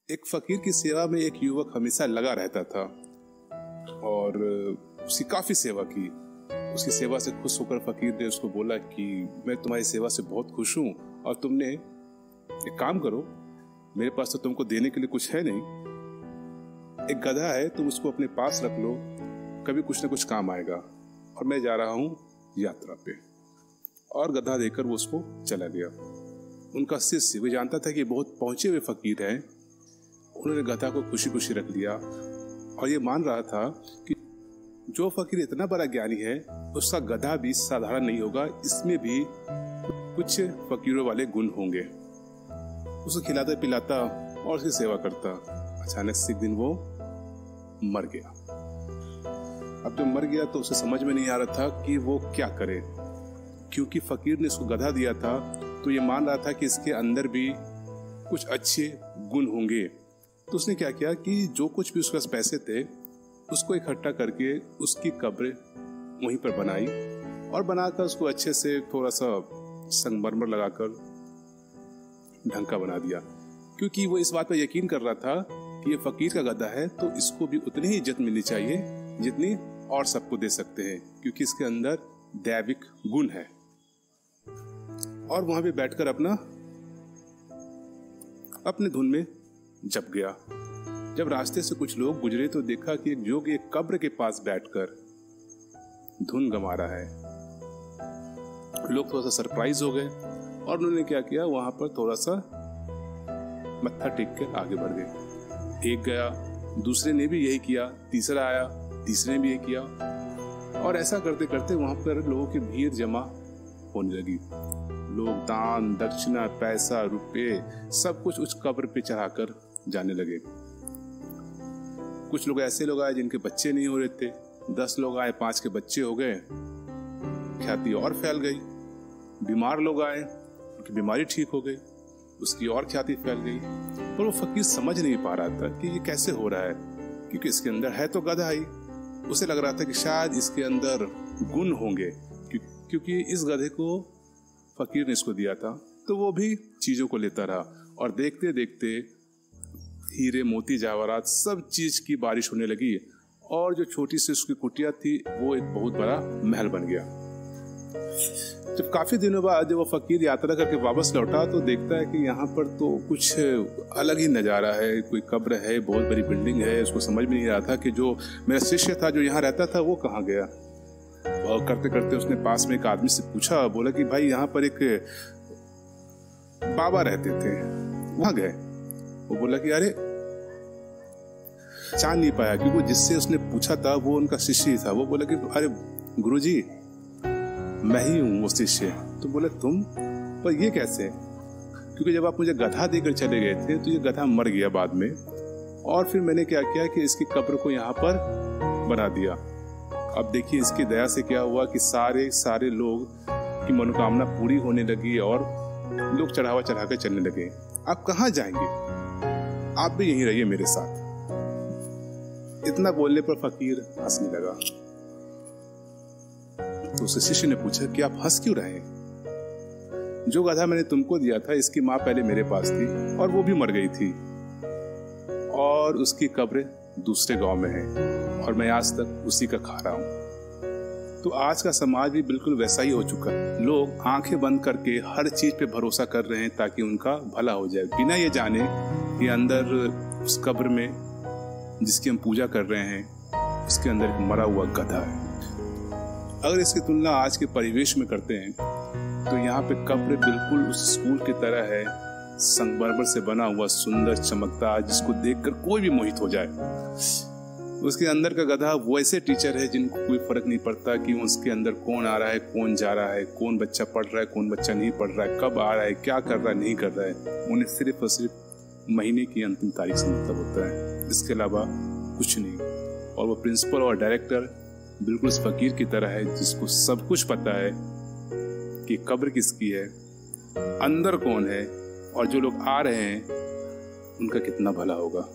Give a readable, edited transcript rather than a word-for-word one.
एक फकीर की सेवा में एक युवक हमेशा लगा रहता था और उसकी काफी सेवा की। उसकी सेवा से खुश होकर फकीर ने उसको बोला कि मैं तुम्हारी सेवा से बहुत खुश हूं और तुमने एक काम करो, मेरे पास तो तुमको देने के लिए कुछ है नहीं, एक गधा है, तुम उसको अपने पास रख लो, कभी कुछ ना कुछ काम आएगा। और मैं जा रहा हूं यात्रा पे। और गधा देकर वो उसको चला गया। उनका शिष्य, वो जानता था कि बहुत पहुंचे हुए फकीर हैं, उन्होंने गधा को खुशी खुशी रख लिया और ये मान रहा था कि जो फकीर इतना बड़ा ज्ञानी है उसका गधा भी साधारण नहीं होगा, इसमें भी कुछ फकीरों वाले गुण होंगे। उसे खिलाता पिलाता और उसकी सेवा करता। अचानक से एक दिन वो मर गया। अब जब मर गया तो उसे समझ में नहीं आ रहा था कि वो क्या करे, क्योंकि फकीर ने उसको गधा दिया था तो ये मान रहा था कि इसके अंदर भी कुछ अच्छे गुण होंगे। तो उसने क्या किया कि जो कुछ भी उसके पास पैसे थे उसको इकट्ठा करके उसकी कब्र वहीं पर बनाई और बनाकर उसको अच्छे से थोड़ा सा संगमरमर लगाकर ढंग का बना दिया, क्योंकि वो इस बात पर यकीन कर रहा था कि ये फकीर का गधा है तो इसको भी उतनी ही इज्जत मिलनी चाहिए जितनी और सबको दे सकते हैं, क्योंकि इसके अंदर दैविक गुण है। और वहां पे बैठकर अपने धुन में जप गया। जब रास्ते से कुछ लोग गुजरे तो देखा कि एक जोगी एक कब्र के पास बैठकर धुन गमा रहा है। लोग थोड़ा सा सरप्राइज हो गए और उन्होंने क्या किया, वहां पर थोड़ा सा मत्था टेक के आगे बढ़ गए। एक गया, दूसरे ने भी यही किया, तीसरा आया, तीसरे ने भी यही किया और ऐसा करते करते वहां पर लोगों की भीड़ जमा होने लगी। लोग दान दक्षिणा पैसा रुपए सब कुछ उस कब्र पे चढ़ाकर जाने लगे। कुछ लोग ऐसे लोग आए जिनके बच्चे नहीं हो रहे थे, 10 लोग आए 5 के बच्चे हो गए, ख्याति और फैल गई। बीमार लोग आए, उनकी बीमारी ठीक हो गई, उसकी और ख्याति फैल गई। पर वो फकीर समझ नहीं पा रहा था कि ये कैसे हो रहा है, क्योंकि इसके अंदर है तो गधा ही। उसे लग रहा था कि शायद इसके अंदर गुण होंगे, क्योंकि इस गधे को फकीर ने इसको दिया था। तो वो भी चीजों को लेता रहा और देखते देखते हीरे मोती जवाहरात सब चीज की बारिश होने लगी और जो छोटी सी उसकी कुटिया थी वो एक बहुत बड़ा महल बन गया। जब काफी दिनों बाद जब वो फकीर यात्रा करके वापस लौटा तो देखता है कि यहाँ पर तो कुछ अलग ही नजारा है। कोई कब्र है, बहुत बड़ी बिल्डिंग है। उसको समझ में नहीं आ रहा था कि जो मेरा शिष्य था जो यहाँ रहता था वो कहाँ गया। और करते करते उसने पास में एक आदमी से पूछा, बोला कि भाई यहाँ पर एक बाबा रहते थे, वहां गए? वो बोला कि अरे जान नहीं पाया, क्योंकि जिससे उसने पूछा था वो उनका शिष्य ही था। वो बोला कि अरे गुरुजी मैं ही हूँ वो शिष्य। तो बोला तुम, पर ये कैसे? क्योंकि जब आप मुझे गधा देकर चले गए थे तो ये गधा मर गया बाद में, और फिर मैंने क्या किया कि इसकी कब्र को यहाँ पर बना दिया। अब देखिए इसकी दया से क्या हुआ कि सारे लोग की मनोकामना पूरी होने लगी और लोग चढ़ावा चढ़ा कर चलने लगे। आप कहाँ जाएंगे? आप भी यहीं रहिए मेरे साथ। इतना बोलने पर फकीर हंसने लगा। तो उसे शिष्य ने पूछा कि आप हंस क्यों रहे? जो गधा मैंने तुमको दिया था इसकी माँ पहले मेरे पास थी और वो भी मर गई थी और उसकी कब्र दूसरे गांव में है और मैं आज तक उसी का खा रहा हूं। तो आज का समाज भी बिल्कुल वैसा ही हो चुका है। लोग आंखें बंद करके हर चीज पे भरोसा कर रहे हैं ताकि उनका भला हो जाए, बिना ये जाने कि अंदर उस कब्र में जिसकी हम पूजा कर रहे हैं उसके अंदर एक मरा हुआ गधा है। अगर इसकी तुलना आज के परिवेश में करते हैं तो यहाँ पे कब्र बिल्कुल उस स्कूल की तरह है, संगमरमर से बना हुआ, सुंदर, चमकता, जिसको देखकर कोई भी मोहित हो जाए। उसके अंदर का गधा वैसे टीचर है जिनको कोई फर्क नहीं पड़ता कि उसके अंदर कौन आ रहा है, कौन जा रहा है, कौन बच्चा पढ़ रहा है, कौन बच्चा नहीं पढ़ रहा है, कब आ रहा है, क्या कर रहा है, नहीं कर रहा है। उन्हें सिर्फ और सिर्फ महीने की अंतिम तारीख से मतलब होता है, इसके अलावा कुछ नहीं। और वो प्रिंसिपल और डायरेक्टर बिल्कुल उस फकीर की तरह है जिसको सब कुछ पता है कि कब्र किसकी है, अंदर कौन है और जो लोग आ रहे हैं उनका कितना भला होगा।